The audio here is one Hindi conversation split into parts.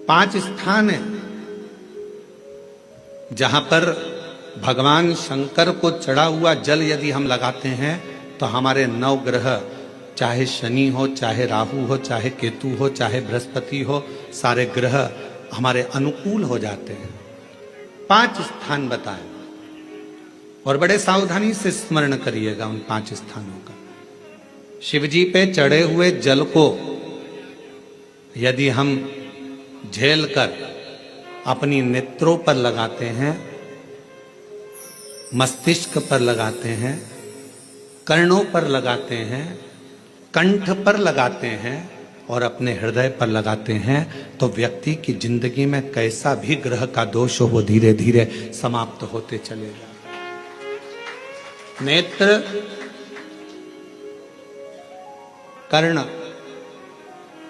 5 स्थान है जहां पर भगवान शंकर को चढ़ा हुआ जल यदि हम लगाते हैं तो हमारे 9 ग्रह, चाहे शनि हो, चाहे राहु हो, चाहे केतु हो, चाहे बृहस्पति हो, सारे ग्रह हमारे अनुकूल हो जाते हैं। 5 स्थान बताए और बड़े सावधानी से स्मरण करिएगा उन 5 स्थानों का। शिव जी पे चढ़े हुए जल को यदि हम झेल कर अपनी नेत्रों पर लगाते हैं, मस्तिष्क पर लगाते हैं, कर्णों पर लगाते हैं, कंठ पर लगाते हैं और अपने हृदय पर लगाते हैं तो व्यक्ति की जिंदगी में कैसा भी ग्रह का दोष हो वो धीरे धीरे समाप्त होते चलेगा। नेत्र, कर्ण,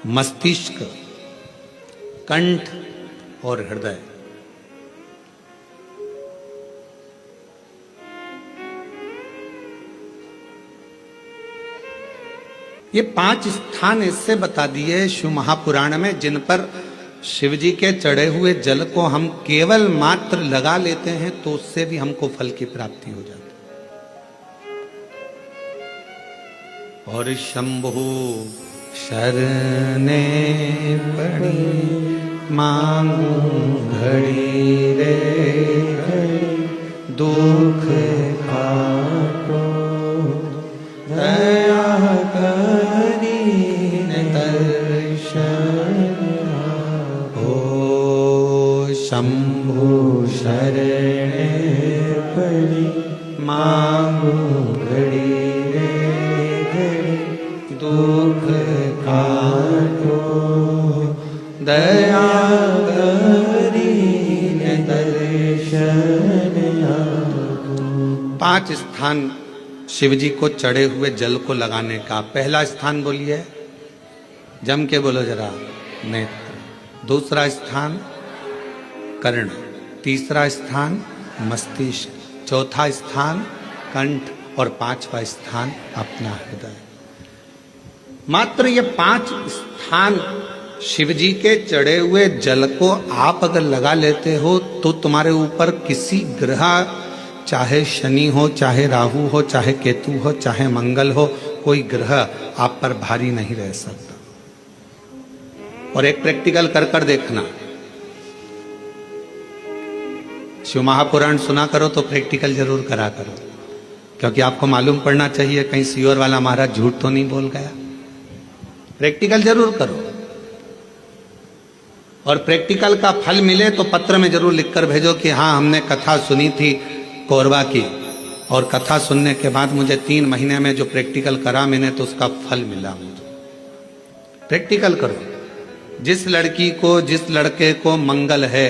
मस्तिष्क, कंठ और हृदय, ये 5 स्थान इससे बता दिए शिव महापुराण में जिन पर शिव जी के चढ़े हुए जल को हम केवल मात्र लगा लेते हैं तो उससे भी हमको फल की प्राप्ति हो जाती है। और शंभु शरणे पड़ी मांगू घड़ी रे दुख काटो दया करी दर्शन हो। शंभु शरणे पड़ी मांगू घड़ी रे दुख काटो दया करी दर्शन। 5 स्थान शिव जी को चढ़े हुए जल को लगाने का। पहला स्थान बोलिए, जम के बोलो जरा, नेत्र। दूसरा स्थान कर्ण, तीसरा स्थान मस्तिष्क, चौथा स्थान कंठ और 5वां स्थान अपना हृदय। मात्र ये 5 स्थान शिव जी के चढ़े हुए जल को आप अगर लगा लेते हो तो तुम्हारे ऊपर किसी ग्रह, चाहे शनि हो, चाहे राहु हो, चाहे केतु हो, चाहे मंगल हो, कोई ग्रह आप पर भारी नहीं रह सकता। और एक प्रैक्टिकल कर कर देखना, शिव महापुराण सुना करो तो प्रैक्टिकल जरूर करा करो, क्योंकि आपको मालूम पड़ना चाहिए कहीं सीओर वाला महाराज झूठ तो नहीं बोल गया। प्रैक्टिकल जरूर करो और प्रैक्टिकल का फल मिले तो पत्र में जरूर लिखकर भेजो कि हाँ हमने कथा सुनी थी कोरबा की और कथा सुनने के बाद मुझे 3 महीने में जो प्रैक्टिकल करा मैंने तो उसका फल मिला मुझे। प्रैक्टिकल करो। जिस लड़की को, जिस लड़के को मंगल है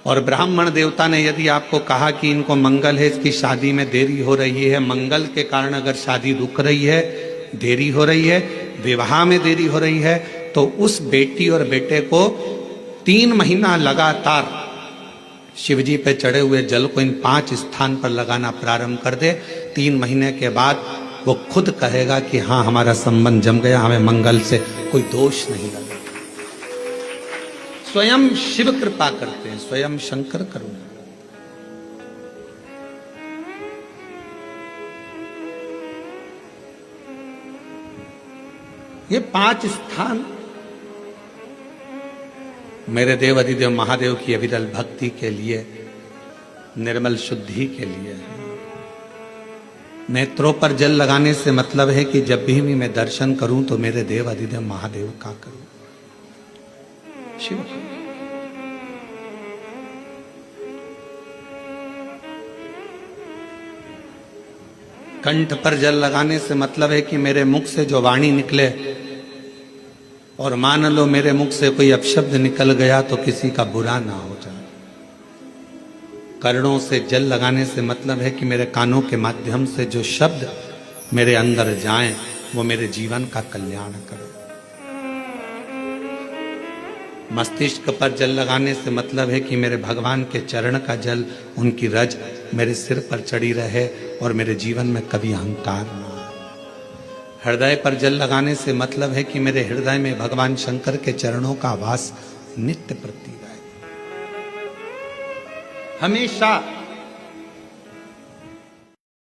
और ब्राह्मण देवता ने यदि आपको कहा कि इनको मंगल है, इसकी शादी में देरी हो रही है, मंगल के कारण अगर शादी रुक रही है, देरी हो रही है, विवाह में देरी हो रही है, तो उस बेटी और बेटे को 3 महीना लगातार शिवजी पे चढ़े हुए जल को इन 5 स्थान पर लगाना प्रारंभ कर दे। 3 महीने के बाद वो खुद कहेगा कि हाँ हमारा संबंध जम गया, हमें मंगल से कोई दोष नहीं लगा। स्वयं शिव कृपा करते हैं, स्वयं शंकर करुणा। ये 5 स्थान मेरे देव अधिदेव महादेव की अविरल भक्ति के लिए, निर्मल शुद्धि के लिए है। नेत्रों पर जल लगाने से मतलब है कि जब भी मैं दर्शन करूं तो मेरे देव अधिदेव महादेव का करूं, शिव। कंठ पर जल लगाने से मतलब है कि मेरे मुख से जो वाणी निकले और मान लो मेरे मुख से कोई अपशब्द निकल गया तो किसी का बुरा ना हो जाए। कर्णों से जल लगाने से मतलब है कि मेरे कानों के माध्यम से जो शब्द मेरे अंदर जाएं वो मेरे जीवन का कल्याण करें। मस्तिष्क पर जल लगाने से मतलब है कि मेरे भगवान के चरण का जल, उनकी रज मेरे सिर पर चढ़ी रहे और मेरे जीवन में कभी अहंकार ना आए। हृदय पर जल लगाने से मतलब है कि मेरे हृदय में भगवान शंकर के चरणों का वास नित्य प्रति रहे। हमेशा